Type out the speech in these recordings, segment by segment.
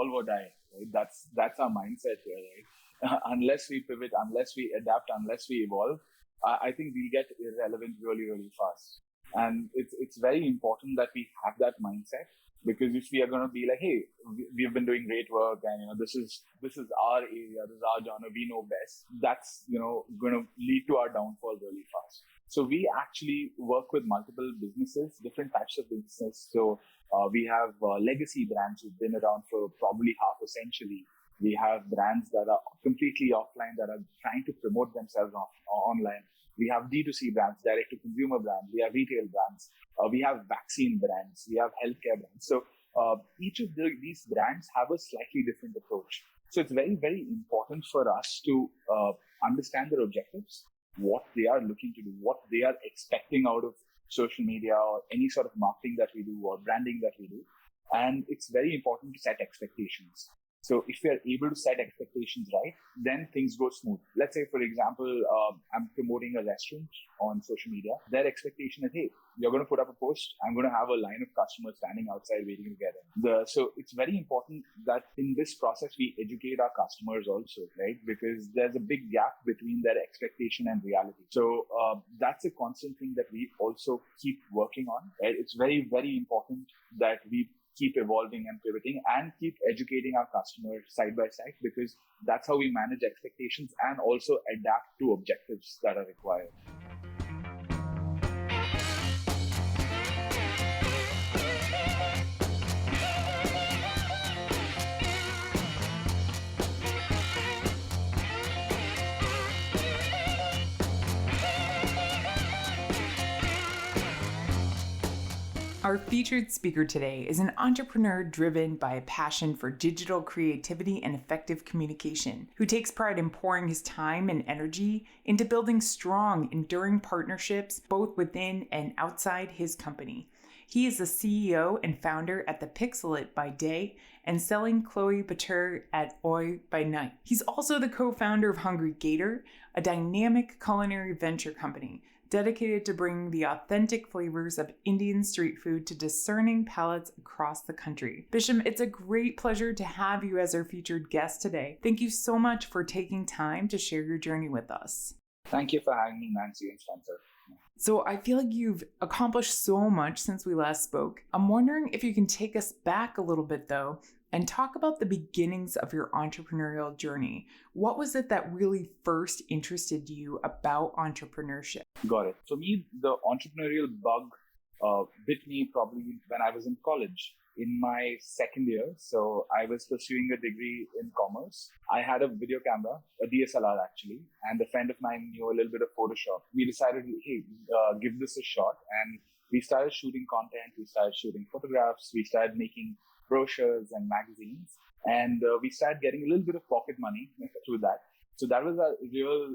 evolve or die. Right? That's our mindset here, right? Unless we pivot, unless we adapt, unless we evolve, I think we'll get irrelevant really, really fast. And it's very important that we have that mindset, because if we are going to be like, hey, we've been doing great work, and this is our area, this is our genre, we know best, that's going to lead to our downfall really fast. So we actually work with multiple businesses, different types of businesses. So we have legacy brands who've been around for probably half a century. We have brands that are completely offline that are trying to promote themselves online. We have D2C brands, direct-to-consumer brands. We have retail brands. We have vaccine brands. We have healthcare brands. So each of these brands have a slightly different approach. So it's very, very important for us to understand their objectives, what they are looking to do, what they are expecting out of social media or any sort of marketing that we do or branding that we do. And it's very important to set expectations. So if we are able to set expectations right, then things go smooth. Let's say, for example, I'm promoting a restaurant on social media. Their expectation is, hey, you're going to put up a post. I'm going to have a line of customers standing outside waiting to get in. So it's very important that in this process, we educate our customers also, right? Because there's a big gap between their expectation and reality. So that's a constant thing that we also keep working on, right? It's very, very important that we keep evolving and pivoting and keep educating our customers side by side, because that's how we manage expectations and also adapt to objectives that are required. Our featured speaker today is an entrepreneur driven by a passion for digital creativity and effective communication, who takes pride in pouring his time and energy into building strong, enduring partnerships both within and outside his company. He is the CEO and founder at the Pixelate by day and selling Chloe Batur at Oi by night. He's also the co-founder of Hungry Gator, a dynamic culinary venture company dedicated to bringing the authentic flavors of Indian street food to discerning palates across the country. Bhisham, it's a great pleasure to have you as our featured guest today. Thank you so much for taking time to share your journey with us. Thank you for having me, Nancy and Spencer. So I feel like you've accomplished so much since we last spoke. I'm wondering if you can take us back a little bit though, and talk about the beginnings of your entrepreneurial journey. What was it that really first interested you about entrepreneurship? Got it. For me, the entrepreneurial bug bit me probably when I was in college in my second year. So I was pursuing a degree in commerce. I had a video camera, a DSLR actually, and a friend of mine knew a little bit of Photoshop. We decided, hey, give this a shot. And we started shooting content. We started shooting photographs. We started making brochures and magazines, and we started getting a little bit of pocket money through that. So that was a real,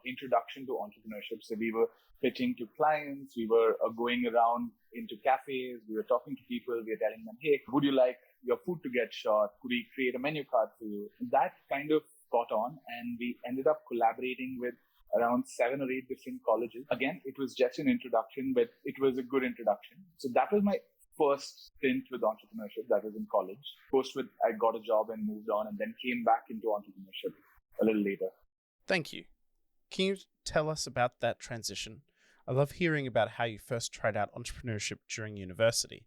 introduction to entrepreneurship. So we were pitching to clients, we were going around into cafes, we were talking to people, we were telling them, hey, would you like your food to get shot? Could we create a menu card for you? That kind of caught on, and we ended up collaborating with around 7 or 8 different colleges. Again, it was just an introduction, but it was a good introduction. So that was my first stint with entrepreneurship. That was in college. I got a job and moved on, and then came back into entrepreneurship a little later. Thank you. Can you tell us about that transition? I love hearing about how you first tried out entrepreneurship during university.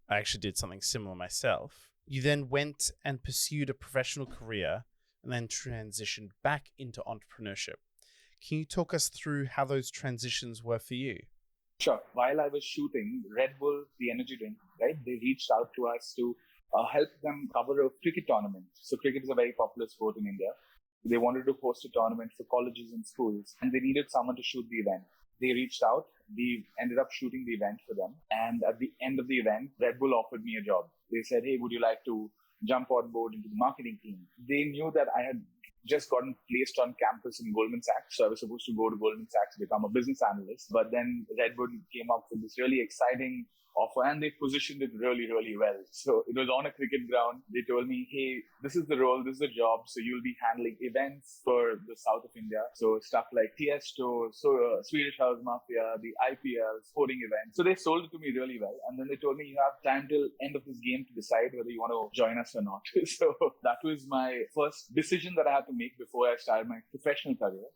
I actually did something similar myself. You then went and pursued a professional career and then transitioned back into entrepreneurship. Can you talk us through how those transitions were for you? Sure. While I was shooting, Red Bull, the energy drink, right, they reached out to us to help them cover a cricket tournament. So cricket is a very popular sport in India. They wanted to host a tournament for colleges and schools, and they needed someone to shoot the event. They reached out. We ended up shooting the event for them. And at the end of the event, Red Bull offered me a job. They said, hey, would you like to jump on board into the marketing team? They knew that I had just gotten placed on campus in Goldman Sachs. So I was supposed to go to Goldman Sachs, become a business analyst. But then Red Bull came up with this really exciting offer, and they positioned it really, really well. So it was on a cricket ground. They told me, hey, this is the role, this is the job. So you'll be handling events for the south of India. So stuff like Tiesto, Swedish House Mafia, the IPL, sporting events. So they sold it to me really well. And then they told me, you have time till end of this game to decide whether you want to join us or not. So that was my first decision that I had to make before I started my professional career.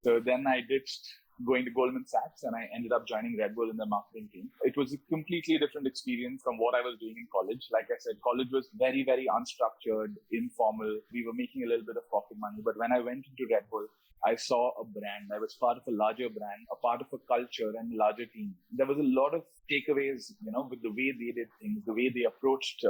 So then I ditched going to Goldman Sachs and I ended up joining Red Bull in the marketing team. It was a completely different experience from what I was doing in college. Like I said, college was very, very unstructured, informal. We were making a little bit of pocket money. But when I went into Red Bull, I saw a brand. I was part of a larger brand, a part of a culture and a larger team. There was a lot of takeaways, with the way they did things, the way they approached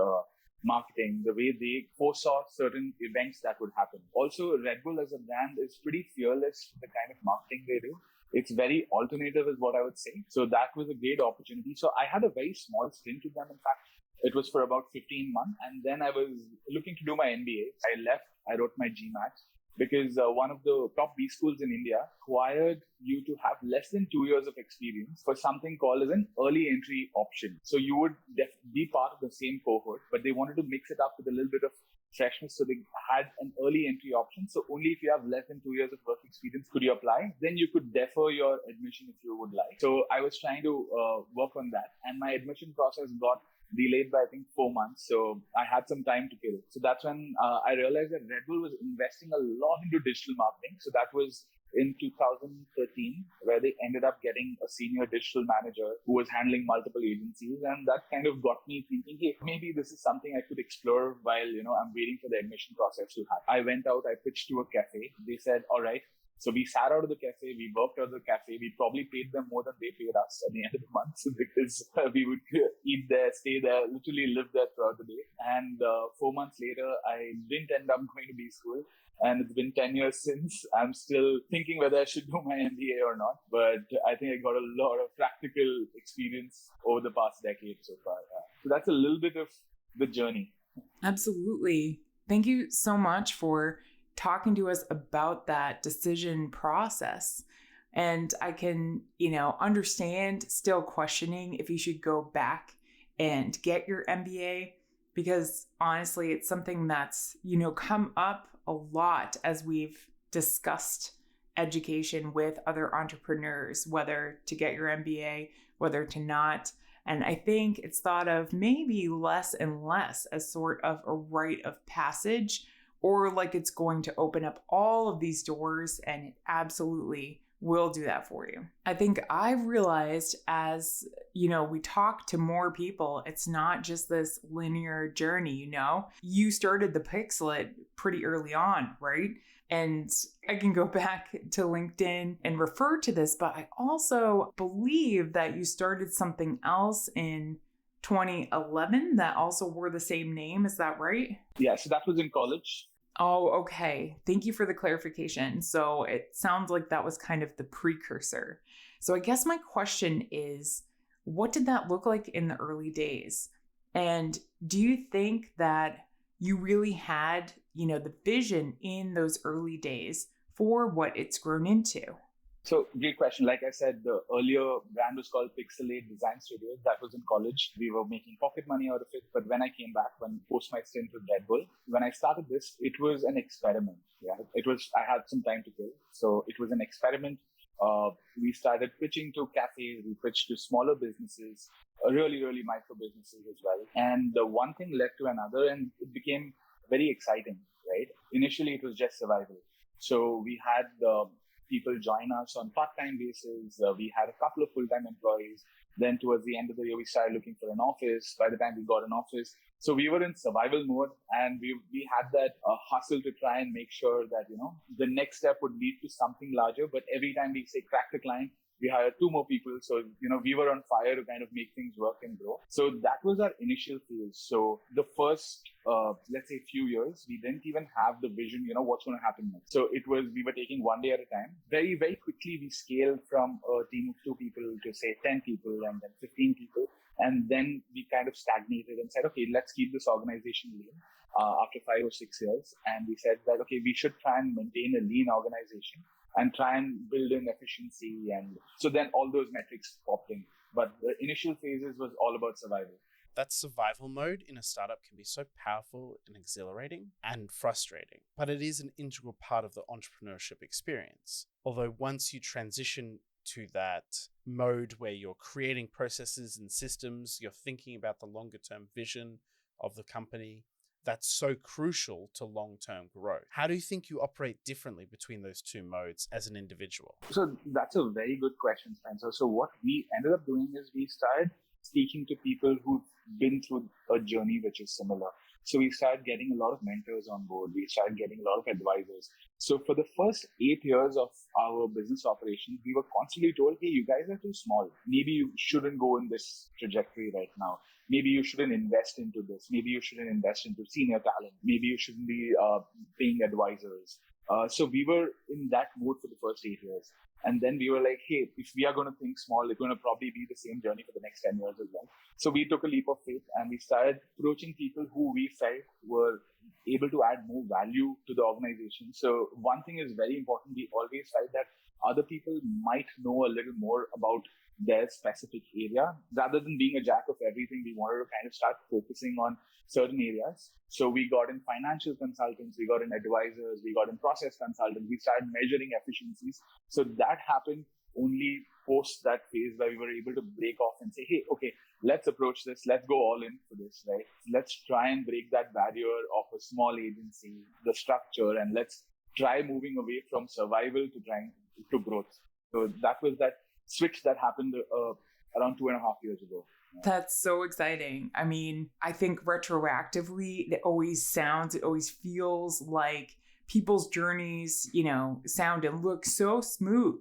marketing, the way they foresaw certain events that would happen. Also, Red Bull as a brand is pretty fearless with the kind of marketing they do. It's very alternative is what I would say. So that was a great opportunity. So I had a very small stint with them. In fact, it was for about 15 months. And then I was looking to do my MBA. I left, I wrote my GMAT because one of the top B schools in India required you to have less than 2 years of experience for something called as an early entry option. So you would be part of the same cohort, but they wanted to mix it up with a little bit of freshness. So they had an early entry option. So only if you have less than 2 years of work experience could you apply. Then you could defer your admission if you would like. So I was trying to work on that. And my admission process got delayed by, I think, 4 months. So I had some time to kill. So that's when I realized that Red Bull was investing a lot into digital marketing. So that was in 2013, where they ended up getting a senior digital manager who was handling multiple agencies. And that kind of got me thinking, hey, maybe this is something I could explore while, I'm waiting for the admission process to happen. I went out, I pitched to a cafe. They said, all right. So we sat out of the cafe, we worked out of the cafe. We probably paid them more than they paid us at the end of the month because we would eat there, stay there, literally live there throughout the day. And 4 months later, I didn't end up going to B school. And it's been 10 years since. I'm still thinking whether I should do my MBA or not. But I think I got a lot of practical experience over the past decade so far. So that's a little bit of the journey. Absolutely. Thank you so much for talking to us about that decision process. And I can, understand still questioning if you should go back and get your MBA, because honestly, it's something that's, come up a lot as we've discussed education with other entrepreneurs, whether to get your MBA, whether to not. And I think it's thought of maybe less and less as sort of a rite of passage, or like it's going to open up all of these doors, and it absolutely will do that for you. I think I've realized as, we talk to more people, it's not just this linear journey, You started the Pixelate pretty early on, right? And I can go back to LinkedIn and refer to this, but I also believe that you started something else in 2011 that also wore the same name. Is that right? Yeah, so that was in college. Oh, okay. Thank you for the clarification. So it sounds like that was kind of the precursor. So I guess my question is, what did that look like in the early days? And do you think that you really had, the vision in those early days for what it's grown into? So great question. Like I said, the earlier brand was called Pixelate Design Studios. That was in college. We were making pocket money out of it. But when I came back, post my stint with Red Bull, when I started this, it was an experiment. Yeah, I had some time to kill. So it was an experiment. We started pitching to cafes. We pitched to smaller businesses, really, really micro businesses as well. And the one thing led to another, and it became very exciting, right? Initially, it was just survival. So we had people join us on part-time basis. We had a couple of full-time employees. Then towards the end of the year, we started looking for an office. By the time we got an office, so we were in survival mode, and we had that hustle to try and make sure that, the next step would lead to something larger. But every time we say crack the client, we hired 2 more people. So, we were on fire to kind of make things work and grow. So that was our initial phase. So the first, let's say few years, we didn't even have the vision, what's going to happen next. So we were taking one day at a time. Very, very quickly, we scaled from a team of 2 people to say 10 people and then 15 people. And then we kind of stagnated and said, okay, let's keep this organization lean after 5 or 6 years. And we said that, okay, we should try and maintain a lean organization and try and build in efficiency. And so then all those metrics popped in. But the initial phases was all about survival. That survival mode in a startup can be so powerful and exhilarating and frustrating, but it is an integral part of the entrepreneurship experience. Although once you transition to that mode where you're creating processes and systems, you're thinking about the longer term vision of the company, that's so crucial to long-term growth. How do you think you operate differently between those two modes as an individual? So that's a very good question, Spencer. So what we ended up doing is we started speaking to people who've been through a journey which is similar. So we started getting a lot of mentors on board. We started getting a lot of advisors. So for the first 8 years of our business operations, we were constantly told, hey, you guys are too small. Maybe you shouldn't go in this trajectory right now. Maybe you shouldn't invest into this. Maybe you shouldn't invest into senior talent. Maybe you shouldn't be paying advisors. So we were in that mode for the first 8 years. And then we were like, hey, if we are going to think small, it's going to probably be the same journey for the next 10 years as well. So we took a leap of faith and we started approaching people who we felt were able to add more value to the organization. So one thing is very important. We always felt that other people might know a little more about their specific area. Rather than being a jack of everything, we wanted to kind of start focusing on certain areas. So we got in financial consultants, we got in advisors, we got in process consultants, we started measuring efficiencies. So that happened only post that phase where we were able to break off and say, hey, okay, let's approach this. Let's go all in for this, right? Let's try and break that barrier of a small agency, the structure, and let's try moving away from survival to trying to growth. So that was that switch that happened around 2.5 years ago. That's so exciting. I mean, I think retroactively, it always feels like people's journeys, sound and look so smooth.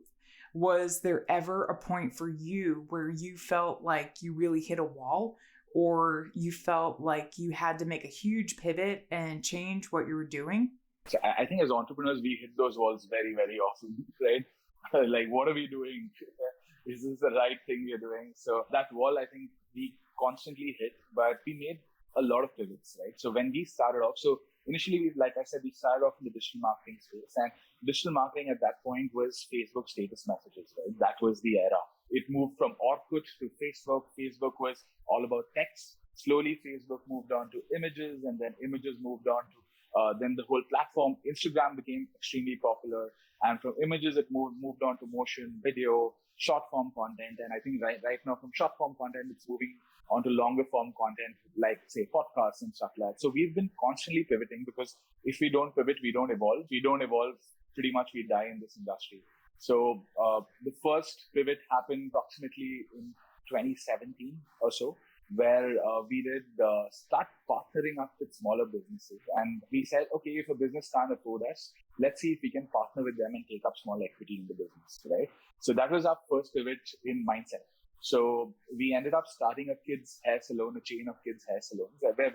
Was there ever a point for you where you felt like you really hit a wall, or you felt like you had to make a huge pivot and change what you were doing? So I think as entrepreneurs, we hit those walls very, very often, right? Like, what are we doing? Is this the right thing we're doing? So that wall, I think we constantly hit, but we made a lot of pivots, right? So when we started off, so initially, like I said, we started off in the digital marketing space, and digital marketing at that point was Facebook status messages, right? That was the era. It moved from Orkut to Facebook. Facebook was all about text. Slowly, Facebook moved on to images, and then images moved on to then the whole platform. Instagram became extremely popular, and from images, it moved on to motion, video, short form content. And I think right now from short form content, it's moving onto longer form content, like say podcasts and stuff like that. So we've been constantly pivoting, because if we don't pivot, we don't evolve. We don't evolve, pretty much we die in this industry. So the first pivot happened approximately in 2017 or so, where we did start partnering up with smaller businesses. And we said, okay, if a business can't afford us, let's see if we can partner with them and take up small equity in the business, right? So that was our first pivot in mindset. So we ended up starting a kids hair salon, a chain of kids hair salons, where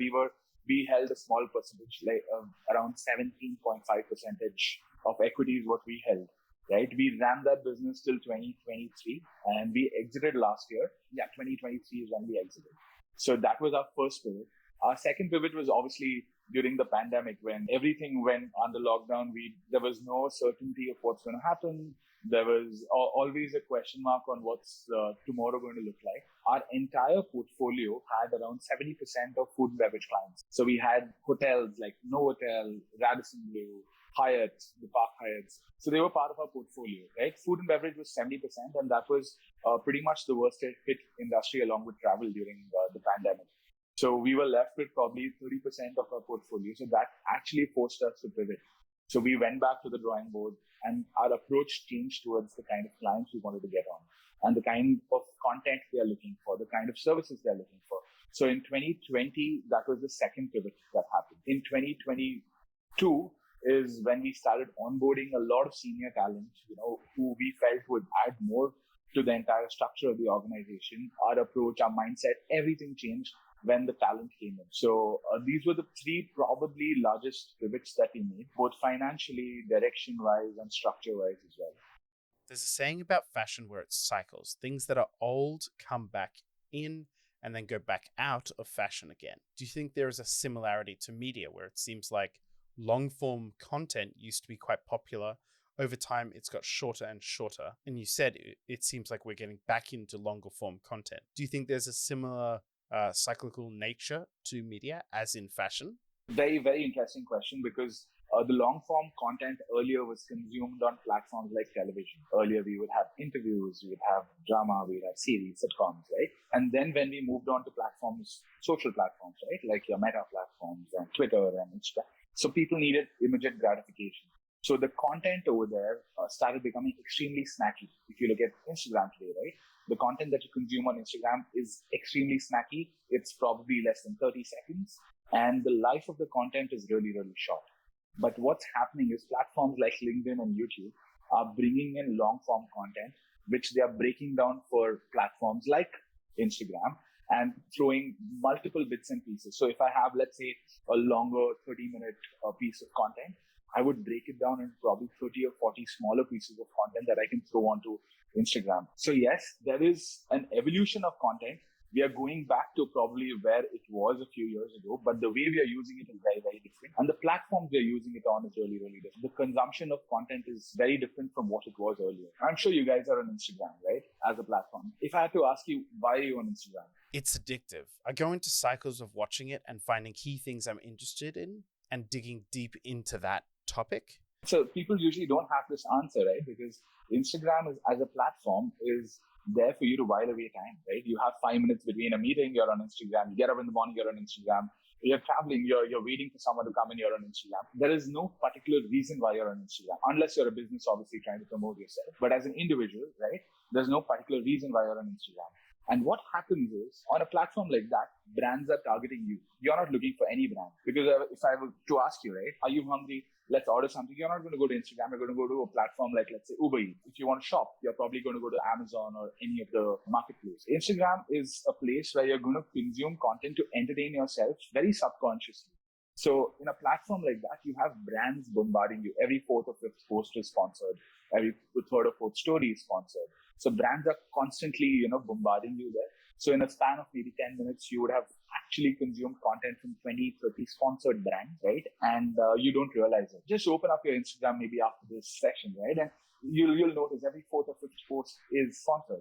we held a small percentage, like around 17.5% of equity is what we held. Right, we ran that business till 2023, and we exited last year. Yeah, 2023 is when we exited. So that was our first pivot. Our second pivot was obviously during the pandemic, when everything went under lockdown. There was no certainty of what's going to happen. There was always a question mark on what's tomorrow going to look like. Our entire portfolio had around 70% of food and beverage clients. So we had hotels like Novotel, Radisson Blu, Hyatt, the Park Hyatts. So they were part of our portfolio, right? Food and beverage was 70%, and that was pretty much the worst hit industry along with travel during the pandemic. So we were left with probably 30% of our portfolio. So that actually forced us to pivot. So we went back to the drawing board, and our approach changed towards the kind of clients we wanted to get on, and the kind of content they are looking for, the kind of services they're looking for. So in 2020, that was the second pivot that happened. In 2022 is when we started onboarding a lot of senior talent, who we felt would add more to the entire structure of the organization. Our approach, our mindset, everything changed when the talent came in. So these were the three probably largest pivots that we made, both financially, direction-wise, and structure-wise as well. There's a saying about fashion where it cycles. Things that are old come back in and then go back out of fashion again. Do you think there is a similarity to media, where it seems like long-form content used to be quite popular over time it's got shorter and shorter. And you said it seems like we're getting back into longer form content. Do you think there's a similar cyclical nature to media as in fashion? Very, very interesting question, because the long form content earlier was consumed on platforms like television. Earlier, we would have interviews, we would have drama, we would have series, sitcoms, right? And then when we moved on to platforms, social platforms, right? Like your Meta platforms and Twitter and Instagram. So people needed immediate gratification. So the content over there started becoming extremely snacky. If you look at Instagram today, right? The content that you consume on Instagram is extremely snacky. It's probably less than 30 seconds. And the life of the content is really, really short. But what's happening is platforms like LinkedIn and YouTube are bringing in long form content, which they are breaking down for platforms like Instagram and throwing multiple bits and pieces. So if I have, let's say, a longer 30-minute piece of content, I would break it down into probably 30 or 40 smaller pieces of content that I can throw onto Instagram. So yes, there is an evolution of content. We are going back to probably where it was a few years ago, but the way we are using it is very, very different. And the platforms we are using it on is really, really different. The consumption of content is very different from what it was earlier. I'm sure you guys are on Instagram, right? As a platform. If I had to ask you, why are you on Instagram? It's addictive. I go into cycles of watching it and finding key things I'm interested in and digging deep into that topic. So people usually don't have this answer, right? Because Instagram is, as a platform, is there for you to while away time, right? You have 5 minutes between a meeting, you're on Instagram. You get up in the morning, you're on Instagram. You're traveling, you're waiting for someone to come in, you're on Instagram. There is no particular reason why you're on Instagram, unless you're a business, obviously trying to promote yourself. But as an individual, right, there's no particular reason why you're on Instagram. And what happens is, on a platform like that, brands are targeting you. You're not looking for any brand. Because if I were to ask you, right, are you hungry? Let's order something. You're not going to go to Instagram. You're going to go to a platform like, let's say, Uber Eats. If you want to shop, you're probably going to go to Amazon or any of the marketplace. Instagram is a place where you're going to consume content to entertain yourself very subconsciously. So in a platform like that, you have brands bombarding you. Every fourth or fifth post is sponsored. Every third or fourth story is sponsored. So brands are constantly, bombarding you there. So in a span of maybe 10 minutes, you would have actually consumed content from 20, 30 sponsored brands, right? And you don't realize it. Just open up your Instagram maybe after this session, right? And you'll notice every fourth or fifth post is sponsored,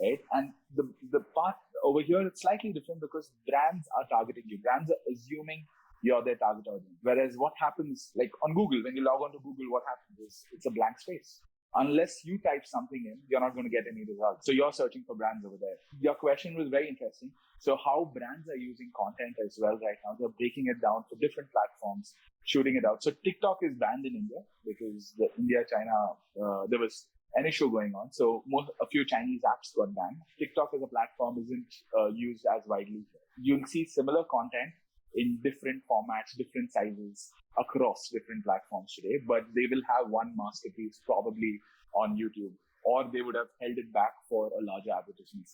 right? And the part over here, it's slightly different because brands are targeting you. Brands are assuming you're their target audience. Whereas what happens, like on Google, when you log on to Google, what happens is it's a blank space. Unless you type something in, you're not going to get any results. So you're searching for brands over there. Your question was very interesting. So how brands are using content as well right now, they're breaking it down for different platforms, shooting it out. So TikTok is banned in India because the India-China, there was an issue going on. So a few Chinese apps got banned. TikTok as a platform isn't used as widely. You'll see similar content in different formats, different sizes across different platforms today, but they will have one masterpiece probably on YouTube, or they would have held it back for a larger advertisement.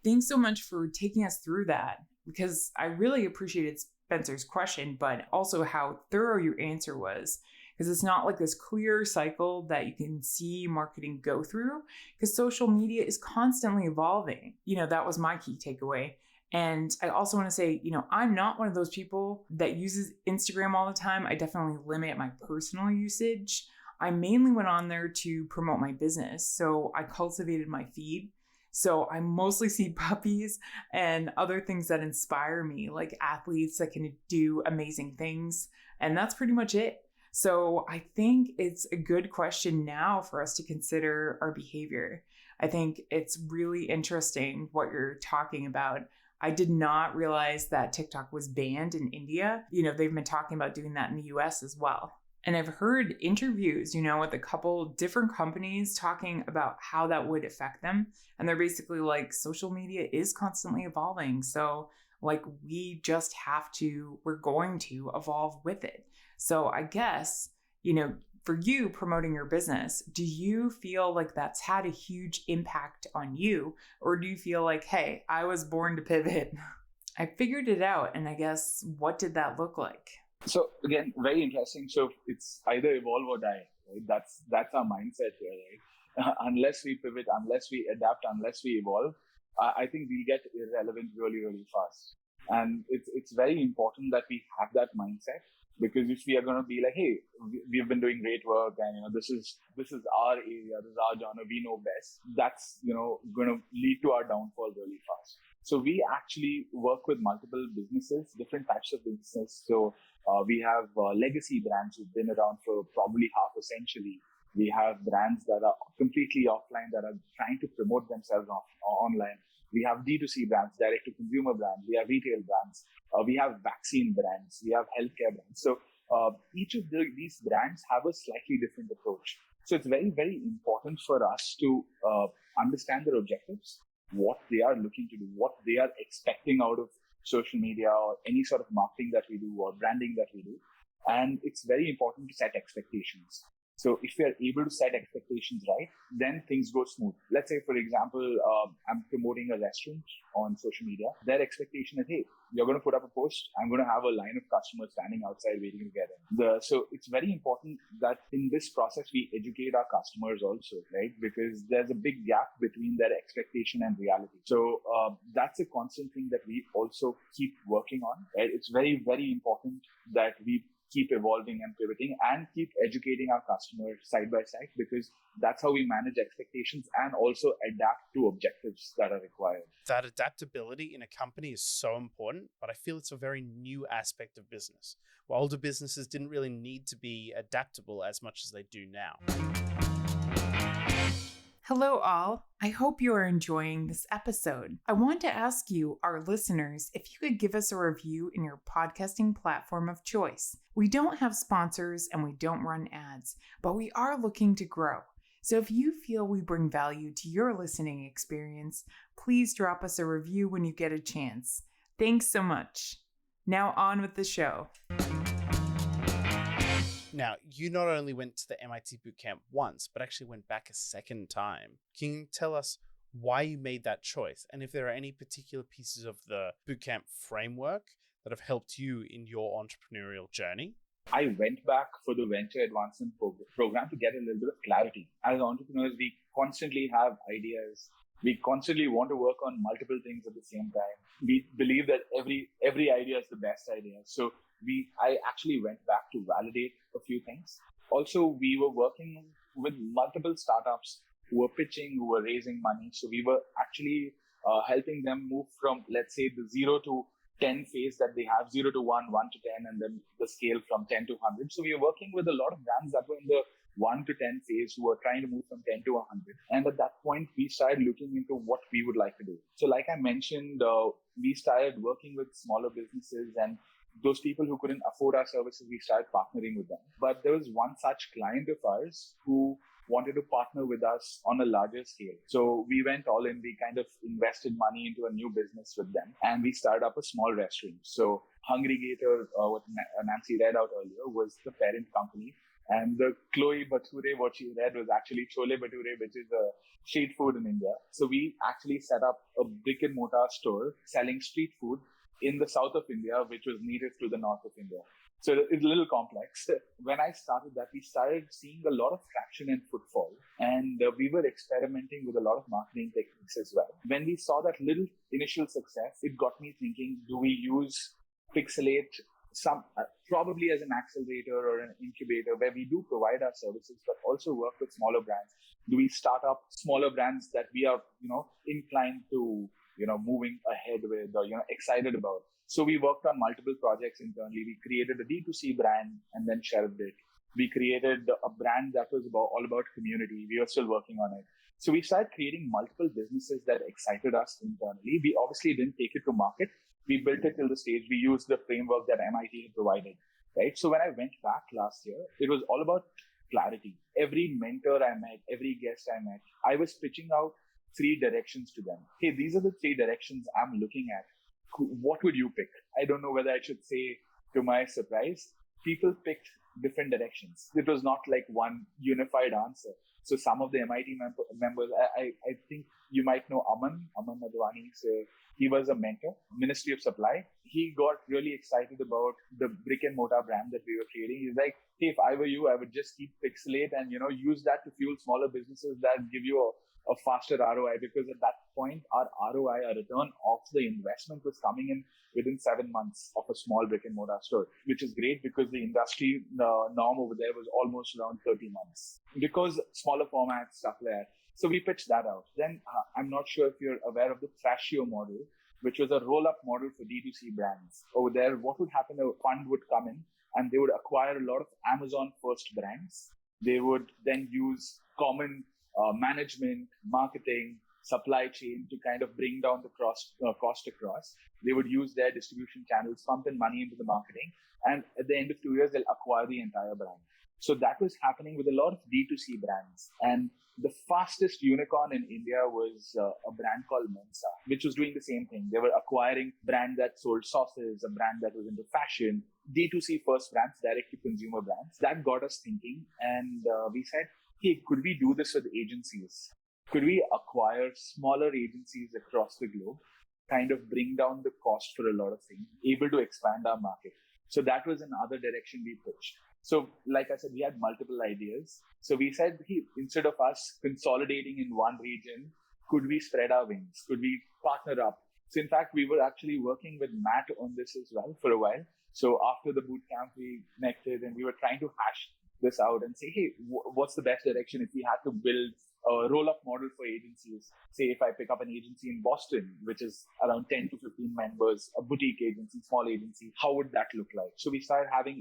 Thanks so much for taking us through that, because I really appreciated Spencer's question, but also how thorough your answer was, because it's not like this clear cycle that you can see marketing go through, because social media is constantly evolving. That was my key takeaway. And I also want to say, I'm not one of those people that uses Instagram all the time. I definitely limit my personal usage. I mainly went on there to promote my business. So I cultivated my feed. So I mostly see puppies and other things that inspire me, like athletes that can do amazing things. And that's pretty much it. So I think it's a good question now for us to consider our behavior. I think it's really interesting what you're talking about. I did not realize that TikTok was banned in India. They've been talking about doing that in the US as well. And I've heard interviews, with a couple different companies talking about how that would affect them. And they're basically like, social media is constantly evolving. So we're going to evolve with it. So I guess, for you promoting your business, do you feel like that's had a huge impact on you? Or do you feel like, hey, I was born to pivot? I figured it out. And I guess, what did that look like? So again, very interesting. So it's either evolve or die, right? That's our mindset here, right? Unless we pivot, unless we adapt, unless we evolve, I think we'll get irrelevant really, really fast. And it's very important that we have that mindset. Because if we are going to be like, hey, we've been doing great work, and this is our area, this is our genre, we know best, that's going to lead to our downfall really fast. So we actually work with multiple businesses, different types of businesses. So we have legacy brands who've been around for probably half a century. We have brands that are completely offline that are trying to promote themselves online. We have D2C brands, direct-to-consumer brands. We have retail brands. We have vaccine brands. We have healthcare brands. So each of these brands have a slightly different approach. So it's very, very important for us to understand their objectives, what they are looking to do, what they are expecting out of social media or any sort of marketing that we do or branding that we do. And it's very important to set expectations. So if we are able to set expectations right, then things go smooth. Let's say, for example, I'm promoting a restaurant on social media. Their expectation is, hey, you're going to put up a post. I'm going to have a line of customers standing outside waiting to get in. So it's very important that in this process, we educate our customers also, right? Because there's a big gap between their expectation and reality. So that's a constant thing that we also keep working on, right? It's very, very important that we keep evolving and pivoting and keep educating our customers side by side, because that's how we manage expectations and also adapt to objectives that are required. That adaptability in a company is so important, but I feel it's a very new aspect of business. While older businesses didn't really need to be adaptable as much as they do now. Hello, all. I hope you are enjoying this episode. I want to ask you, our listeners, if you could give us a review in your podcasting platform of choice. We don't have sponsors and we don't run ads, but we are looking to grow. So if you feel we bring value to your listening experience, please drop us a review when you get a chance. Thanks so much. Now on with the show. Now, you not only went to the MIT bootcamp once, but actually went back a second time. Can you tell us why you made that choice? And if there are any particular pieces of the bootcamp framework that have helped you in your entrepreneurial journey? I went back for the venture advancement program to get a little bit of clarity. As entrepreneurs, we constantly have ideas. We constantly want to work on multiple things at the same time. We believe that every idea is the best idea. So I actually went back to validate a few things. Also, we were working with multiple startups who were pitching, who were raising money. So we were actually helping them move from, let's say, the 0 to 10 phase that they have, 0 to 1, 1 to 10, and then the scale from 10 to 100. So we were working with a lot of brands that were in the 1 to 10 phase who were trying to move from 10 to 100. And at that point, we started looking into what we would like to do. So like I mentioned, we started working with smaller businesses, and those people who couldn't afford our services, we started partnering with them. But there was one such client of ours who wanted to partner with us on a larger scale. So we went all in, we kind of invested money into a new business with them, and we started up a small restaurant. So Hungry Gator, what Nancy read out earlier, was the parent company. And the Chloe Bhature, what she read was actually Chole Bhature, which is a street food in India. So we actually set up a brick and mortar store selling street food in the south of India, which was native to the north of India. So it's a little complex. When I started that, we started seeing a lot of traction and footfall, and we were experimenting with a lot of marketing techniques as well. When we saw that little initial success, it got me thinking, do we use Pixelate probably as an accelerator or an incubator where we do provide our services, but also work with smaller brands? Do we start up smaller brands that we are, inclined to, moving ahead with or, excited about? So we worked on multiple projects internally. We created a D2C brand and then shelved it. We created a brand that was all about community. We are still working on it. So we started creating multiple businesses that excited us internally. We obviously didn't take it to market. We built it till the stage. We used the framework that MIT had provided, right? So when I went back last year, it was all about clarity. Every mentor I met, every guest I met, I was pitching out 3 directions to them. Hey, these are the 3 directions I'm looking at. What would you pick? I don't know whether I should say, to my surprise, people picked different directions. It was not like one unified answer. So some of the MIT members, I think you might know Aman Advani. So he was a mentor, Ministry of Supply. He got really excited about the brick and mortar brand that we were creating. He's like, hey, if I were you, I would just keep Pixelate and, use that to fuel smaller businesses that give you a faster ROI, because at that point, our ROI, our return of the investment was coming in within 7 months of a small brick and mortar store, which is great because the industry norm over there was almost around 30 months because smaller formats, stuff like that. So we pitched that out. Then I'm not sure if you're aware of the Thrashio model, which was a roll-up model for D2C brands. Over there, what would happen, a fund would come in and they would acquire a lot of Amazon first brands. They would then use common management, marketing, supply chain to kind of bring down the cost across. They would use their distribution channels, pump in money into the marketing, and at the end of 2 years, they'll acquire the entire brand. So that was happening with a lot of D2C brands. And the fastest unicorn in India was a brand called Mensa, which was doing the same thing. They were acquiring brand that sold sauces, a brand that was into fashion, D2C first brands, direct to consumer brands. That got us thinking. And we said, hey, could we do this with agencies? Could we acquire smaller agencies across the globe, kind of bring down the cost for a lot of things, able to expand our market? So that was another direction we pitched. So like I said, we had multiple ideas. So we said, hey, instead of us consolidating in one region, could we spread our wings? Could we partner up? So in fact, we were actually working with Matt on this as well for a while. So after the boot camp, we connected and we were trying to hash this out and say, hey, what's the best direction if we had to build a roll-up model for agencies? Say if I pick up an agency in Boston, which is around 10 to 15 members, a boutique agency, small agency, how would that look like? So we started having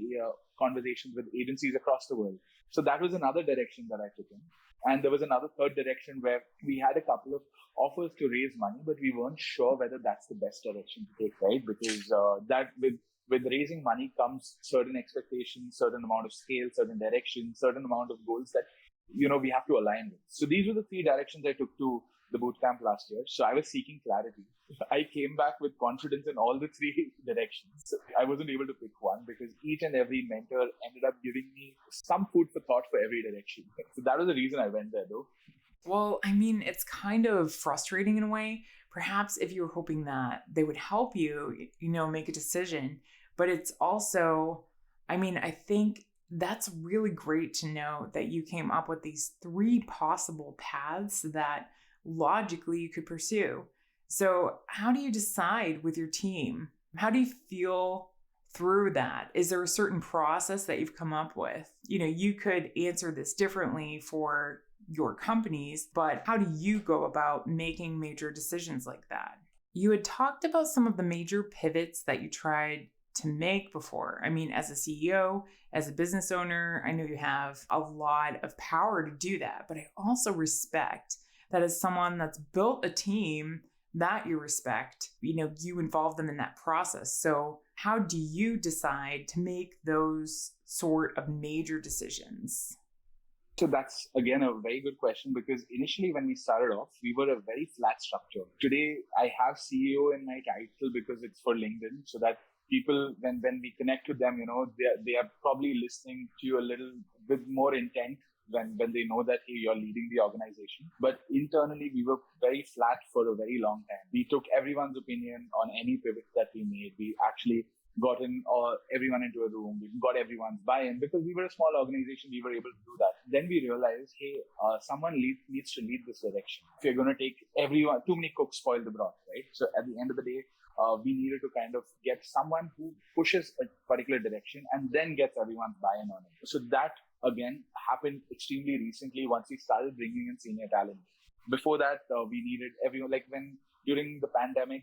conversations with agencies across the world. So that was another direction that I took in. And there was another third direction where we had a couple of offers to raise money, but we weren't sure whether that's the best direction to take, right? Because that with raising money comes certain expectations, certain amount of scale, certain direction, certain amount of goals that, we have to align with. So these were the three directions I took to the bootcamp last year. So I was seeking clarity. I came back with confidence in all the three directions. I wasn't able to pick one because each and every mentor ended up giving me some food for thought for every direction. So that was the reason I went there though. Well, I mean, it's kind of frustrating in a way. Perhaps if you were hoping that they would help you, make a decision. But it's also, I think that's really great to know that you came up with these three possible paths that logically you could pursue. So how do you decide with your team? How do you feel through that? Is there a certain process that you've come up with? You could answer this differently for your companies, but how do you go about making major decisions like that? You had talked about some of the major pivots that you tried to make before. As a CEO, as a business owner, I know you have a lot of power to do that, but I also respect that as someone that's built a team that you respect, you involve them in that process. So how do you decide to make those sort of major decisions? So that's, again, a very good question because initially when we started off, we were a very flat structure. Today, I have CEO in my title because it's for LinkedIn, so that people, when we connect with them, they are probably listening to you a little with more intent when they know that, hey, you're leading the organization. But internally, we were very flat for a very long time. We took everyone's opinion on any pivot that we made. We actually got everyone into a room. We got everyone's buy-in because we were a small organization. We were able to do that. Then we realized, hey, someone needs to lead this direction. If you're going to take everyone, too many cooks spoil the broth, right? So at the end of the day, we needed to kind of get someone who pushes a particular direction and then gets everyone's buy-in on it. So that, again, happened extremely recently once we started bringing in senior talent. Before that, we needed everyone, like during the pandemic,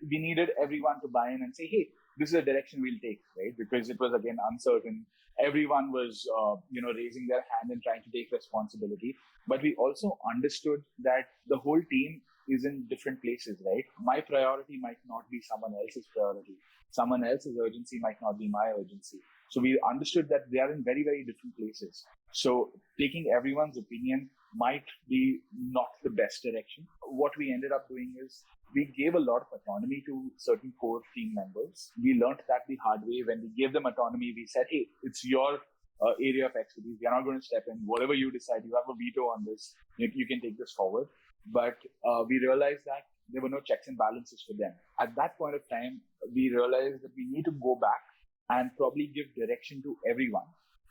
we needed everyone to buy in and say, hey, this is a direction we'll take, right? Because it was, again, uncertain. Everyone was, raising their hand and trying to take responsibility. But we also understood that the whole team is in different places, right? My priority might not be someone else's priority. Someone else's urgency might not be my urgency. So we understood that they are in very, very different places. So taking everyone's opinion might be not the best direction. What we ended up doing is we gave a lot of autonomy to certain core team members. We learned that the hard way. When we gave them autonomy, we said, hey, it's your area of expertise. We are not going to step in. Whatever you decide, you have a veto on this. You can take this forward. But we realized that there were no checks and balances for them. At that point of time, we realized that we need to go back and probably give direction to everyone.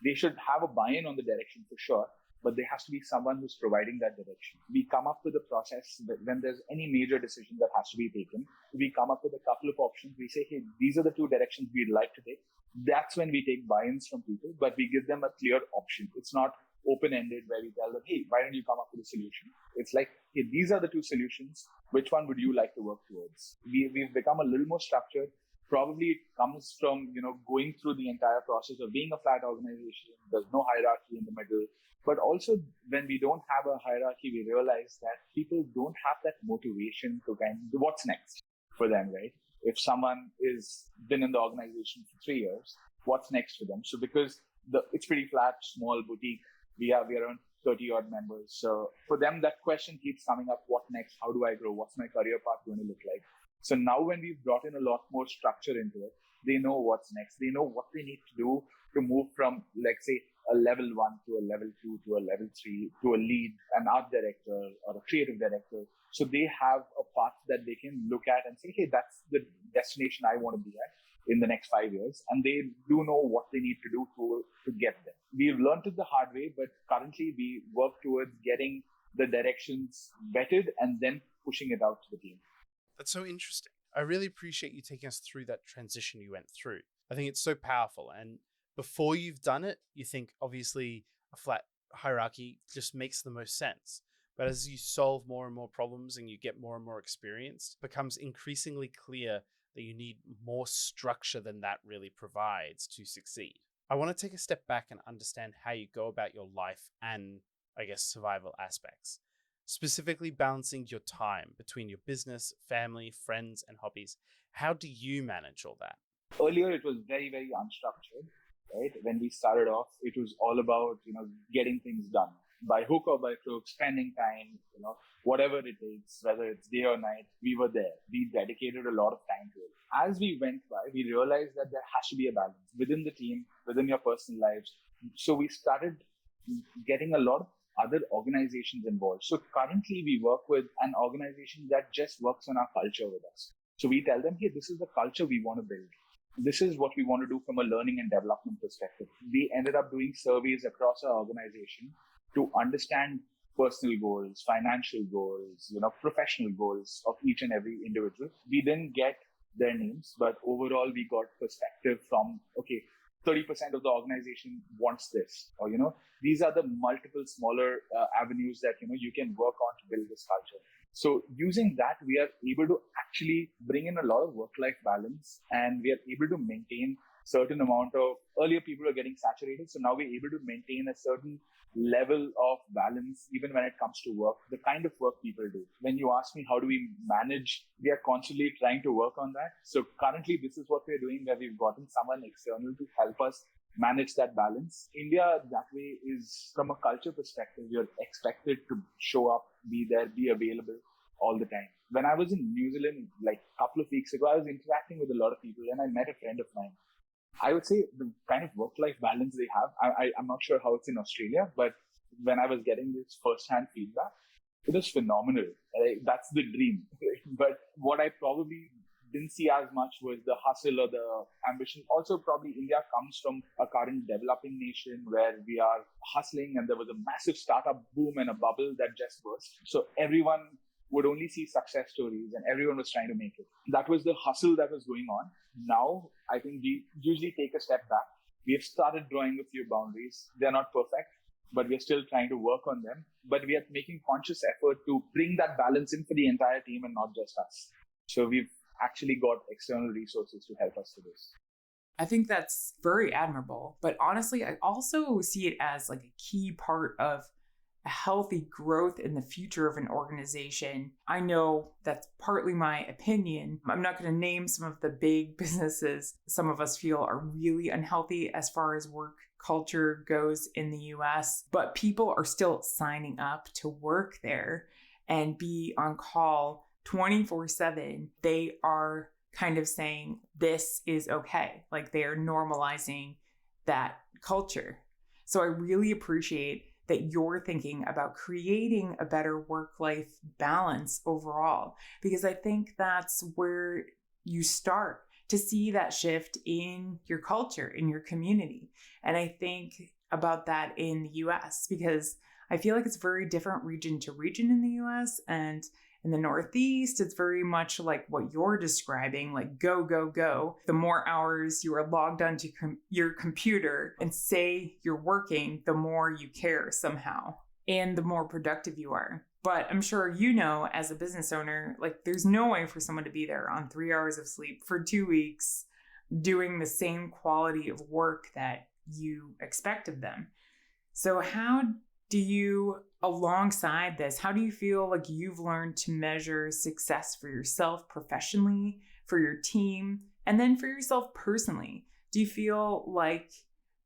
They should have a buy-in on the direction for sure, but there has to be someone who's providing that direction. We come up with a process that when there's any major decision that has to be taken, we come up with a couple of options. We say, hey, these are the two directions we'd like to take. That's when we take buy-ins from people, but we give them a clear option. It's not open-ended where we tell them, hey, why don't you come up with a solution? It's like, hey, these are the two solutions. Which one would you like to work towards? We've become a little more structured. Probably it comes from, going through the entire process of being a flat organization. There's no hierarchy in the middle. But also when we don't have a hierarchy, we realize that people don't have that motivation to what's next for them, right? If someone is been in the organization for 3 years, what's next for them? So because it's pretty flat, small boutique, we are around 30 odd members. So for them, that question keeps coming up. What next? How do I grow? What's my career path going to look like? So now when we've brought in a lot more structure into it, they know what's next. They know what they need to do to move from, let's say, a level 1 to a level 2 to a level 3 to a lead, an art director or a creative director. So they have a path that they can look at and say, hey, that's the destination I want to be at in the next 5 years. And they do know what they need to do to get there. We've learned it the hard way, but currently we work towards getting the directions vetted and then pushing it out to the team. That's so interesting. I really appreciate you taking us through that transition you went through. I think it's so powerful. And before you've done it, you think obviously a flat hierarchy just makes the most sense. But as you solve more and more problems and you get more and more experience, it becomes increasingly clear that you need more structure than that really provides to succeed. I want to take a step back and understand how you go about your life and, I guess, survival aspects. Specifically balancing your time between your business, family, friends, and hobbies. How do you manage all that? Earlier, it was very, very unstructured, right? When we started off, it was all about, getting things done by hook or by crook, spending time, whatever it takes, whether it's day or night, we were there. We dedicated a lot of time to it. As we went by, we realized that there has to be a balance within the team, within your personal lives. So we started getting a lot of other organizations involved. So currently we work with an organization that just works on our culture with us. So we tell them, hey, this is the culture we want to build. This is what we want to do from a learning and development perspective. We ended up doing surveys across our organization to understand personal goals, financial goals, professional goals of each and every individual. We didn't get their names, but overall we got perspective from, okay, 30% of the organization wants this, or, these are the multiple smaller avenues that, you can work on to build this culture. So using that, we are able to actually bring in a lot of work-life balance, and we are able to maintain certain amount of, earlier people were getting saturated. So now we're able to maintain a certain level of balance, even when it comes to work, the kind of work people do. When you ask me, how do we manage, we are constantly trying to work on that. So currently this is what we're doing, where we've gotten someone external to help us manage that balance. India, that way, is from a culture perspective, you're expected to show up, be there, be available all the time. When I was in New Zealand, like a couple of weeks ago, I was interacting with a lot of people and I met a friend of mine. I would say the kind of work-life balance they have, I'm not sure how it's in Australia, but when I was getting this first-hand feedback, it was phenomenal. That's the dream. But what I probably didn't see as much was the hustle or the ambition. Also, probably India comes from a current developing nation where we are hustling, and there was a massive startup boom and a bubble that just burst. So everyone would only see success stories and everyone was trying to make it. That was the hustle that was going on. Now, I think we usually take a step back. We have started drawing a few boundaries. They're not perfect, but we're still trying to work on them. But we are making conscious effort to bring that balance in for the entire team and not just us. So we've actually got external resources to help us with this. I think that's very admirable. But honestly, I also see it as like a key part of a healthy growth in the future of an organization. I know that's partly my opinion. I'm not going to name some of the big businesses some of us feel are really unhealthy as far as work culture goes in the US, but people are still signing up to work there and be on call 24/7. They are kind of saying this is okay. Like they are normalizing that culture. So I really appreciate that you're thinking about creating a better work-life balance overall, because I think that's where you start to see that shift in your culture, in your community. And I think about that in the US, because I feel like it's very different region to region in the US. And in the Northeast, it's very much like what you're describing, like go, go, go. The more hours you are logged onto your computer and say you're working, the more you care somehow and the more productive you are. But I'm sure you know, as a business owner, like there's no way for someone to be there on 3 hours of sleep for 2 weeks doing the same quality of work that you expect of them. So how do you, alongside this, how do you feel like you've learned to measure success for yourself professionally, for your team, and then for yourself personally? Do you feel like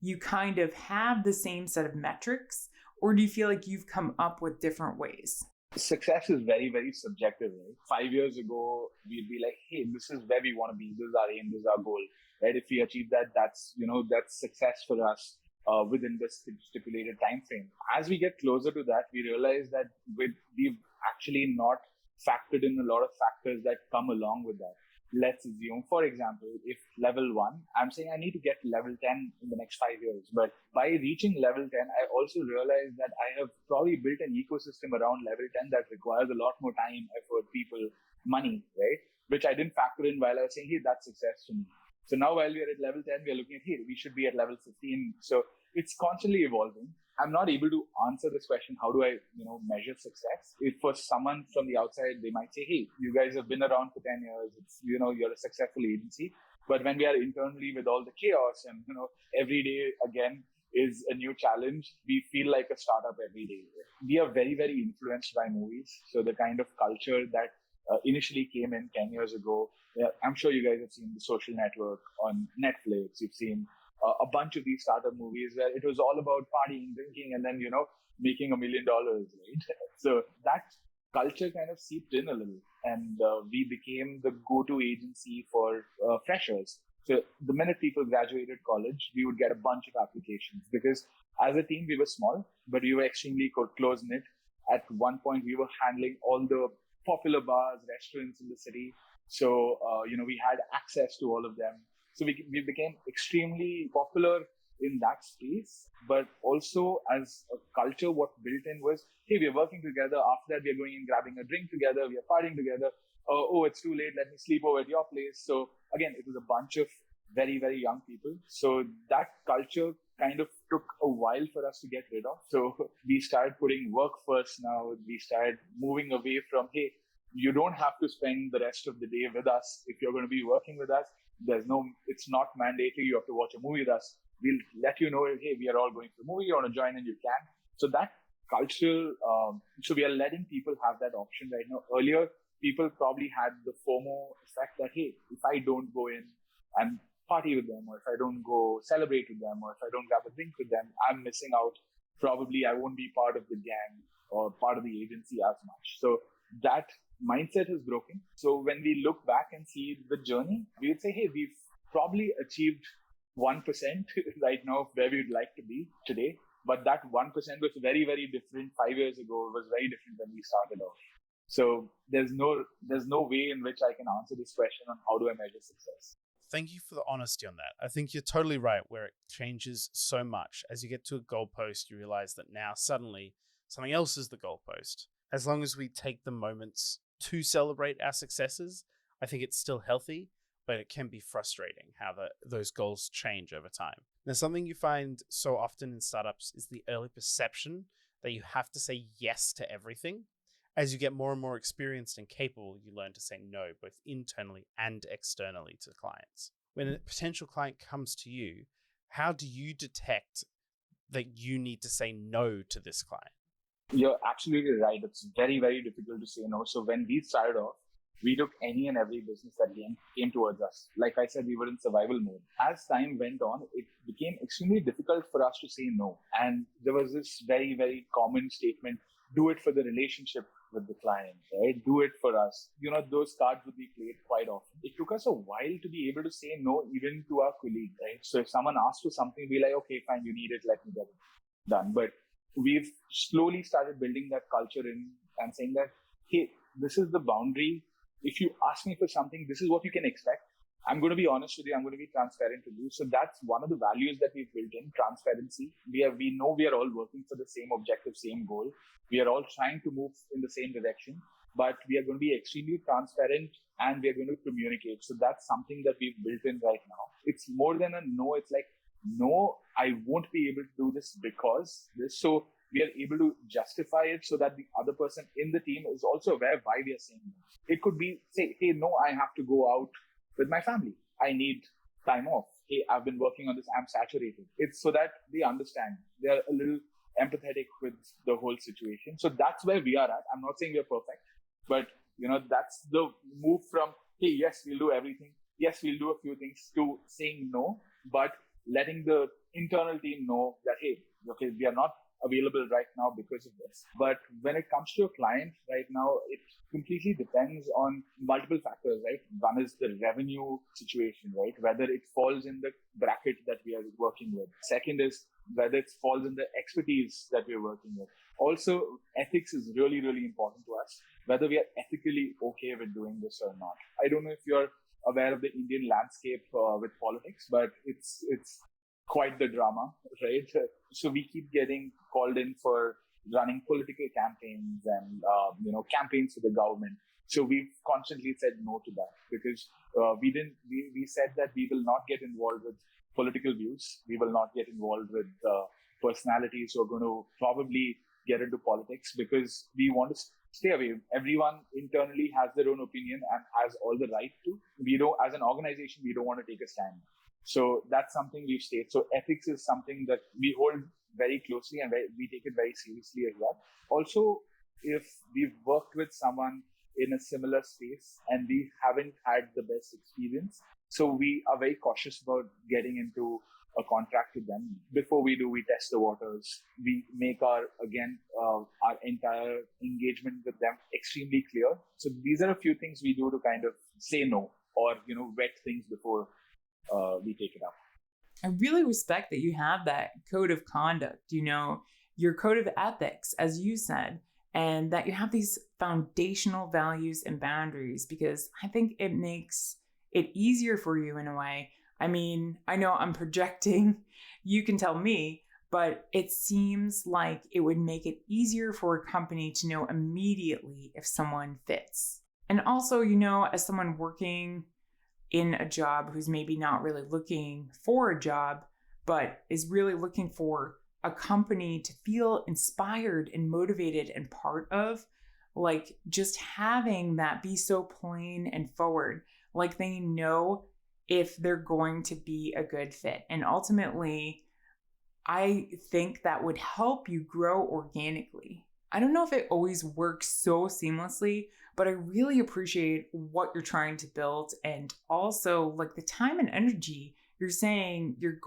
you kind of have the same set of metrics, or do you feel like you've come up with different ways? Success is very, very subjective, right? 5 years ago, we'd be like, hey, this is where we want to be. This is our aim. This is our goal, right? If we achieve that, that's success for us within this stipulated time frame. As we get closer to that, we realize that we've actually not factored in a lot of factors that come along with that. Let's assume, for example, if level 1, I'm saying I need to get level 10 in the next 5 years. But by reaching level 10, I also realized that I have probably built an ecosystem around level 10 that requires a lot more time, effort, people, money, right? Which I didn't factor in while I was saying, hey, that's success for me. So now while we are at level 10, we are looking at, hey, we should be at level 15. So it's constantly evolving. I'm not able to answer this question, how do I, measure success? If for someone from the outside, they might say, hey, you guys have been around for 10 years. It's, you're a successful agency. But when we are internally with all the chaos and, every day again is a new challenge, we feel like a startup every day. We are very, very influenced by movies. So the kind of culture that initially came in 10 years ago, I'm sure you guys have seen The Social Network on Netflix. You've seen a bunch of these startup movies where it was all about partying, drinking, and then, making $1 million, right? So that culture kind of seeped in a little, and we became the go-to agency for freshers. So the minute people graduated college, we would get a bunch of applications because as a team, we were small, but we were extremely close-knit. At one point, we were handling all the popular bars, restaurants in the city. So, we had access to all of them. So we became extremely popular in that space, but also as a culture, what built in was, hey, we're working together. After that, we're going and grabbing a drink together. We are partying together. Oh, it's too late. Let me sleep over at your place. So again, it was a bunch of very, very young people. So that culture kind of took a while for us to get rid of. So we started putting work first now. We started moving away from, hey, you don't have to spend the rest of the day with us if you're going to be working with us. It's not mandatory you have to watch a movie with us. We'll let you know, hey, we are all going to the movie, you want to join and you can. So that cultural, so we are letting people have that option right now. Earlier, people probably had the FOMO effect that, hey, if I don't go in and party with them, or if I don't go celebrate with them, or if I don't grab a drink with them, I'm missing out. Probably I won't be part of the gang or part of the agency as much. So that mindset is broken. So when we look back and see the journey, we would say, hey, we've probably achieved 1% right now of where we'd like to be today. But that 1% was very, very different 5 years ago. It was very different when we started off. So there's no way in which I can answer this question on how do I measure success. Thank you for the honesty on that. I think you're totally right where it changes so much. As you get to a goalpost, you realize that now suddenly something else is the goalpost. As long as we take the moments to celebrate our successes, I think it's still healthy, but it can be frustrating how those goals change over time. Now, something you find so often in startups is the early perception that you have to say yes to everything. As you get more and more experienced and capable, you learn to say no, both internally and externally to clients. When a potential client comes to you, how do you detect that you need to say no to this client? You're absolutely right. It's very, very difficult to say no. So when we started off, we took any and every business that came towards us. Like I said, we were in survival mode. As time went on, it became extremely difficult for us to say no. And there was this very, very common statement, do it for the relationship with the client, right? Do it for us. Those cards would be played quite often. It took us a while to be able to say no, even to our colleague, right? So if someone asked for something, we're like, okay, fine, you need it, let me get it done. But we've slowly started building that culture in and saying that, hey, this is the boundary. If you ask me for something, this is what you can expect. I'm going to be honest with you. I'm going to be transparent with you. So that's one of the values that we've built in: transparency. We know we are all working for the same objective, same goal. We are all trying to move in the same direction, but we are going to be extremely transparent and we are going to communicate. So that's something that we've built in right now. It's more than a no. It's like, no, I won't be able to do this because this. So we are able to justify it so that the other person in the team is also aware why we are saying no. It could be, say, hey, no, I have to go out with my family. I need time off. Hey, I've been working on this. I'm saturated. It's so that they understand. They're a little empathetic with the whole situation. So that's where we are at. I'm not saying we're perfect, but that's the move from, hey, yes, we'll do everything. Yes, we'll do a few things, to saying no, but letting the internal team know that, hey, okay, we are not available right now because of this. But when it comes to a client right now, it completely depends on multiple factors, right? One is the revenue situation, right? Whether it falls in the bracket that we are working with. Second is whether it falls in the expertise that we're working with. Also, ethics is really, really important to us, whether we are ethically okay with doing this or not. I don't know if you're aware of the Indian landscape with politics, but it's quite the drama, right? So we keep getting called in for running political campaigns and campaigns for the government. So we've constantly said no to that because we said that we will not get involved with political views. We will not get involved with personalities who are going to probably get into politics because we want to stay away. Everyone internally has their own opinion and has all the right to. We don't, as an organization, we don't want to take a stand. So that's something we've stated. So ethics is something that we hold very closely and we take it very seriously as well. Also, if we've worked with someone in a similar space and we haven't had the best experience, so we are very cautious about getting into a contract with them. Before we do, we test the waters. We make our entire engagement with them extremely clear. So these are a few things we do to kind of say no or, vet things before we take it up. I really respect that you have that code of conduct, your code of ethics, as you said, and that you have these foundational values and boundaries, because I think it makes it easier for you in a way. I mean, I know I'm projecting, you can tell me, but it seems like it would make it easier for a company to know immediately if someone fits. And also, as someone working in a job who's maybe not really looking for a job, but is really looking for a company to feel inspired and motivated and part of, like just having that be so plain and forward, like they know if they're going to be a good fit. And ultimately, I think that would help you grow organically. I don't know if it always works so seamlessly, but I really appreciate what you're trying to build, and also like the time and energy you're saying you're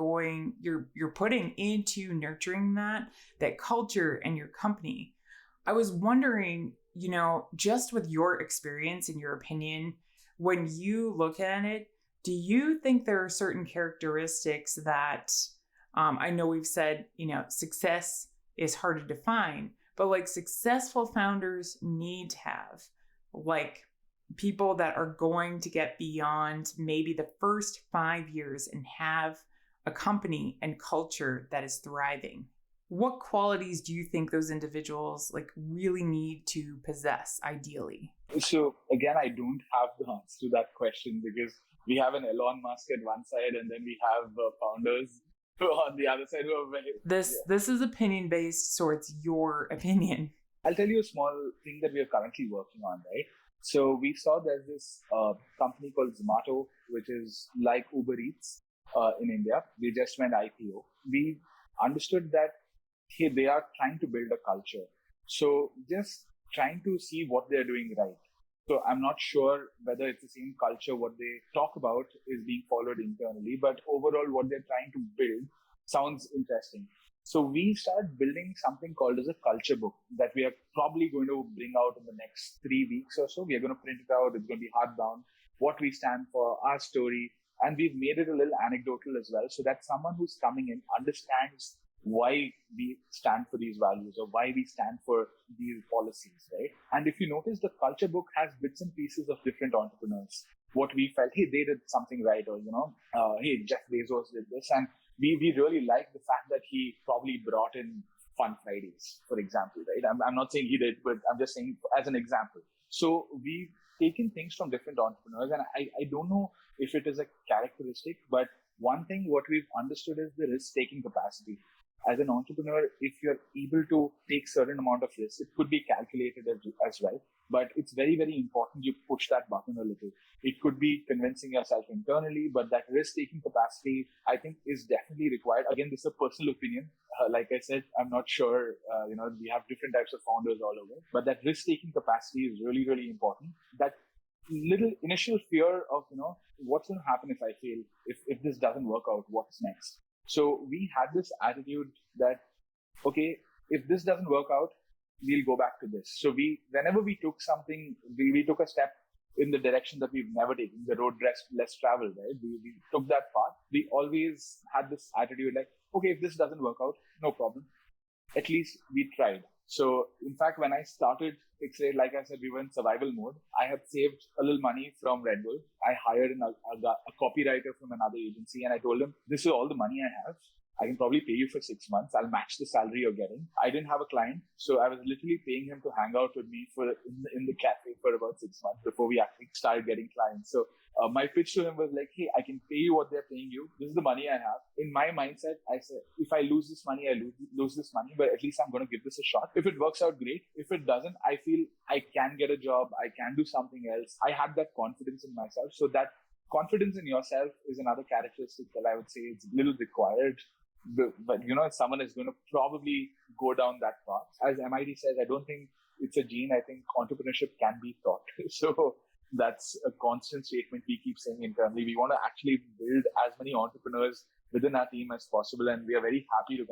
putting into nurturing that culture and your company. I was wondering, just with your experience and your opinion, when you look at it, do you think there are certain characteristics that I know we've said, success is hard to define, but like successful founders need to have, like people that are going to get beyond maybe the first 5 years and have a company and culture that is thriving? What qualities do you think those individuals like really need to possess ideally? So again, I don't have the answer to that question because we have an Elon Musk at one side and then we have founders on the other side. This is opinion based, so it's your opinion. I'll tell you a small thing that we are currently working on, right? So we saw there's this company called Zomato, which is like Uber Eats in India. They just went IPO. We understood that, hey, they are trying to build a culture. So just trying to see what they're doing right. So I'm not sure whether it's the same culture, what they talk about is being followed internally, but overall what they're trying to build sounds interesting. So we started building something called as a culture book that we are probably going to bring out in the next 3 weeks or so. We are going to print it out. It's going to be hardbound, what we stand for, our story. And we've made it a little anecdotal as well, so that someone who's coming in understands why we stand for these values or why we stand for these policies, right? And if you notice, the culture book has bits and pieces of different entrepreneurs. what we felt, hey, they did something right, or, hey, Jeff Bezos did this. And we really liked the fact that he probably brought in Fun Fridays, for example, right? I'm not saying he did, but I'm just saying as an example. So we've taken things from different entrepreneurs, and I don't know if it is a characteristic, but one thing what we've understood is the risk-taking capacity. As an entrepreneur, if you're able to take certain amount of risk, it could be calculated as well, but it's very, very important you push that button a little. It could be convincing yourself internally, but that risk-taking capacity, I think, is definitely required. Again, this is a personal opinion. Like I said, I'm not sure, we have different types of founders all over, but that risk-taking capacity is really, really important. That little initial fear of, what's going to happen if I fail, if this doesn't work out, what's next? So we had this attitude that, okay, if this doesn't work out, we'll go back to this. So whenever we took something, we took a step in the direction that we've never taken, the road less traveled, right? We took that path. We always had this attitude like, okay, if this doesn't work out, no problem. At least we tried. So in fact, when I started Pixelate, like I said, we were in survival mode. I had saved a little money from Red Bull. I hired a copywriter from another agency, and I told him, this is all the money I have. I can probably pay you for 6 months. I'll match the salary you're getting. I didn't have a client, so I was literally paying him to hang out with me in the cafe for about 6 months before we actually started getting clients. So my pitch to him was like, hey, I can pay you what they're paying you. This is the money I have. In my mindset, I said, if I lose this money, I lose this money, but at least I'm going to give this a shot. If it works out, great. If it doesn't, I feel I can get a job. I can do something else. I had that confidence in myself. So that confidence in yourself is another characteristic that I would say is a little required. But someone is going to probably go down that path. As MIT says, I don't think it's a gene. I think entrepreneurship can be taught. So that's a constant statement we keep saying internally. We want to actually build as many entrepreneurs within our team as possible. And we are very happy to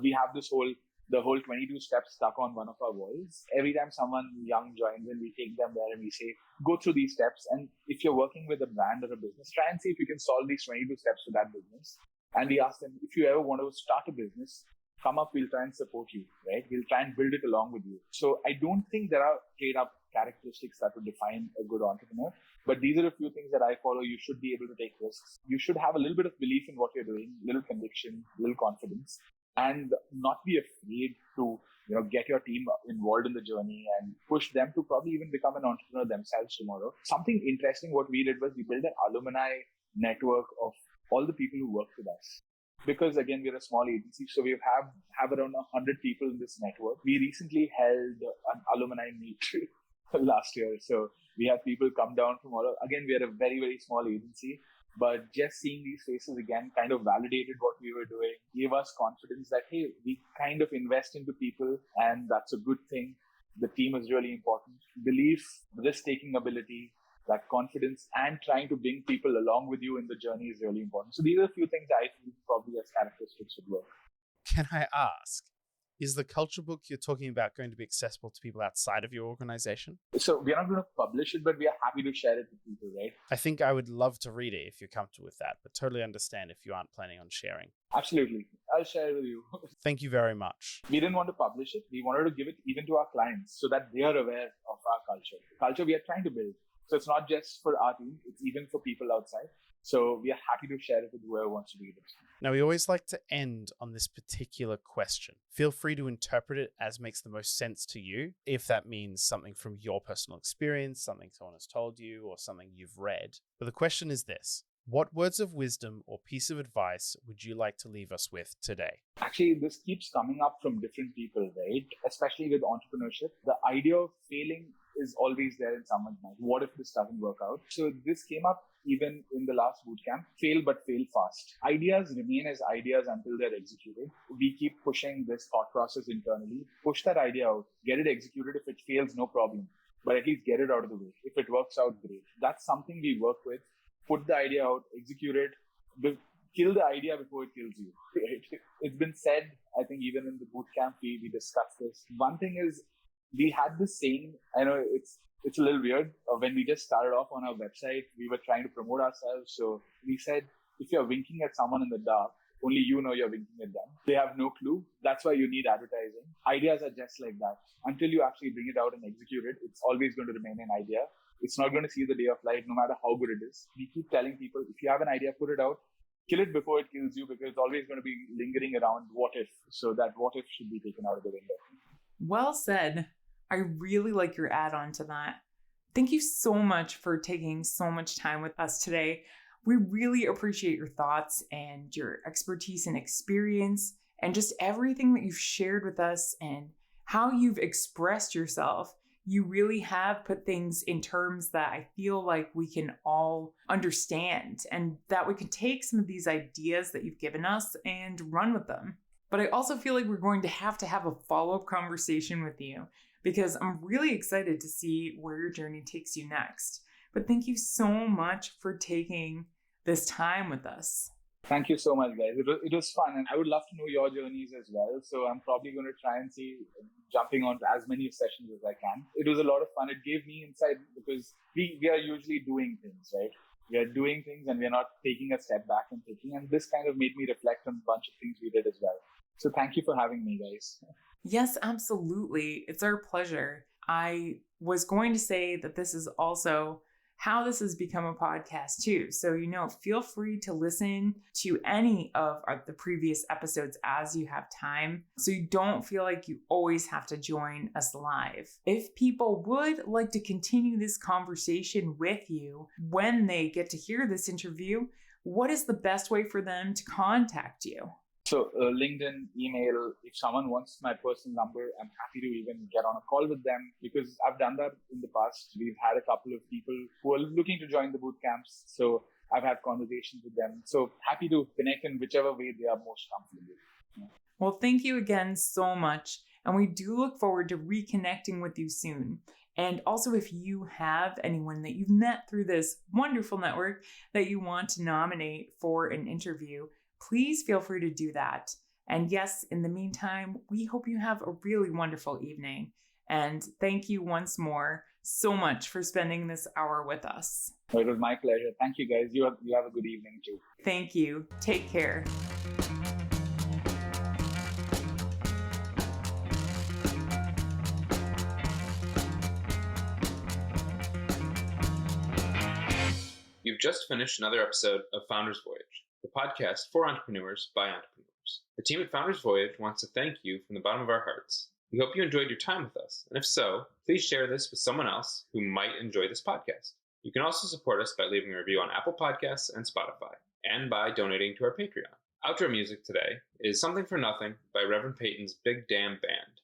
we have the whole 22 steps stuck on one of our walls. Every time someone young joins in, we take them there and we say, go through these steps. And if you're working with a brand or a business, try and see if you can solve these 22 steps for that business. And we ask them, if you ever want to start a business, come up, we'll try and support you, right? We'll try and build it along with you. So I don't think there are straight up characteristics that would define a good entrepreneur, but these are a few things that I follow. You should be able to take risks. You should have a little bit of belief in what you're doing, little conviction, little confidence, and not be afraid to get your team involved in the journey and push them to probably even become an entrepreneur themselves tomorrow. Something interesting what we did was we built an alumni network of all the people who work with us. Because again, we're a small agency, so we have around 100 people in this network. We recently held an alumni meet last year. So we had people come down from all over. Again, we are a very, very small agency, but just seeing these faces again kind of validated what we were doing, gave us confidence that, hey, we kind of invest into people and that's a good thing. The team is really important. Belief, risk-taking ability, that confidence, and trying to bring people along with you in the journey is really important. So these are a few things I feel probably as characteristics would work. Can I ask, is the culture book you're talking about going to be accessible to people outside of your organization? So we're not going to publish it, but we are happy to share it with people, right? I think I would love to read it if you're comfortable with that, but totally understand if you aren't planning on sharing. Absolutely. I'll share it with you. Thank you very much. We didn't want to publish it. We wanted to give it even to our clients so that they are aware of our culture. Culture we are trying to build. So it's not just for our team, it's even for people outside. So we are happy to share it with whoever wants to read it. Now, we always like to end on this particular question. Feel free to interpret it as makes the most sense to you. If that means something from your personal experience, something someone has told you, or something you've read. But the question is this: what words of wisdom or piece of advice would you like to leave us with today? Actually, this keeps coming up from different people, right? Especially with entrepreneurship. The idea of failing is always there in someone's mind. What if this doesn't work out? So this came up even in the last bootcamp. Fail, but fail fast. Ideas remain as ideas until they're executed. We keep pushing this thought process internally. Push that idea out. Get it executed. If it fails, no problem. But at least get it out of the way. If it works out, great. That's something we work with. Put the idea out, execute it. Kill the idea before it kills you. Right? It's been said, I think even in the bootcamp, we discussed this. One thing is, we had this saying, I know it's a little weird. When we just started off on our website, we were trying to promote ourselves. So we said, if you're winking at someone in the dark, only you know you're winking at them. They have no clue. that's why you need advertising. Ideas are just like that. Until you actually bring it out and execute it, it's always going to remain an idea. It's not going to see the day of light, no matter how good it is. We keep telling people, if you have an idea, put it out. Kill it before it kills you, because it's always going to be lingering around what if. So that what if should be taken out of the window. Well said. I really like your add-on to that. Thank you so much for taking so much time with us today. We really appreciate your thoughts and your expertise and experience and just everything that you've shared with us and how you've expressed yourself. You really have put things in terms that I feel like we can all understand, and that we can take some of these ideas that you've given us and run with them. But I also feel like we're going to have a follow-up conversation with you, because I'm really excited to see where your journey takes you next. But thank you so much for taking this time with us. Thank you so much, guys. It was fun, and I would love to know your journeys as well. So I'm probably going to try and see jumping on as many sessions as I can. It was a lot of fun. It gave me insight, because we are usually doing things, right? We are doing things and we're not taking a step back and thinking. And this kind of made me reflect on a bunch of things we did as well. So thank you for having me, guys. Yes, absolutely. It's our pleasure. I was going to say that this is also how this has become a podcast too. So, feel free to listen to any of the previous episodes as you have time, so you don't feel like you always have to join us live. If people would like to continue this conversation with you when they get to hear this interview, what is the best way for them to contact you? So LinkedIn, email, if someone wants my personal number, I'm happy to even get on a call with them, because I've done that in the past. We've had a couple of people who are looking to join the boot camps. So I've had conversations with them. So happy to connect in whichever way they are most comfortable with. Well, thank you again so much. And we do look forward to reconnecting with you soon. And also, if you have anyone that you've met through this wonderful network that you want to nominate for an interview, please feel free to do that. And yes, in the meantime, we hope you have a really wonderful evening. And thank you once more so much for spending this hour with us. It was my pleasure. Thank you, guys. You have a good evening too. Thank you. Take care. You've just finished another episode of Founders Voyage, the podcast for entrepreneurs by entrepreneurs. The team at Founders Voyage wants to thank you from the bottom of our hearts. We hope you enjoyed your time with us, and if so, please share this with someone else who might enjoy this podcast. You can also support us by leaving a review on Apple Podcasts and Spotify, and by donating to our Patreon. Outro music today is Something for Nothing by Reverend Peyton's Big Damn Band.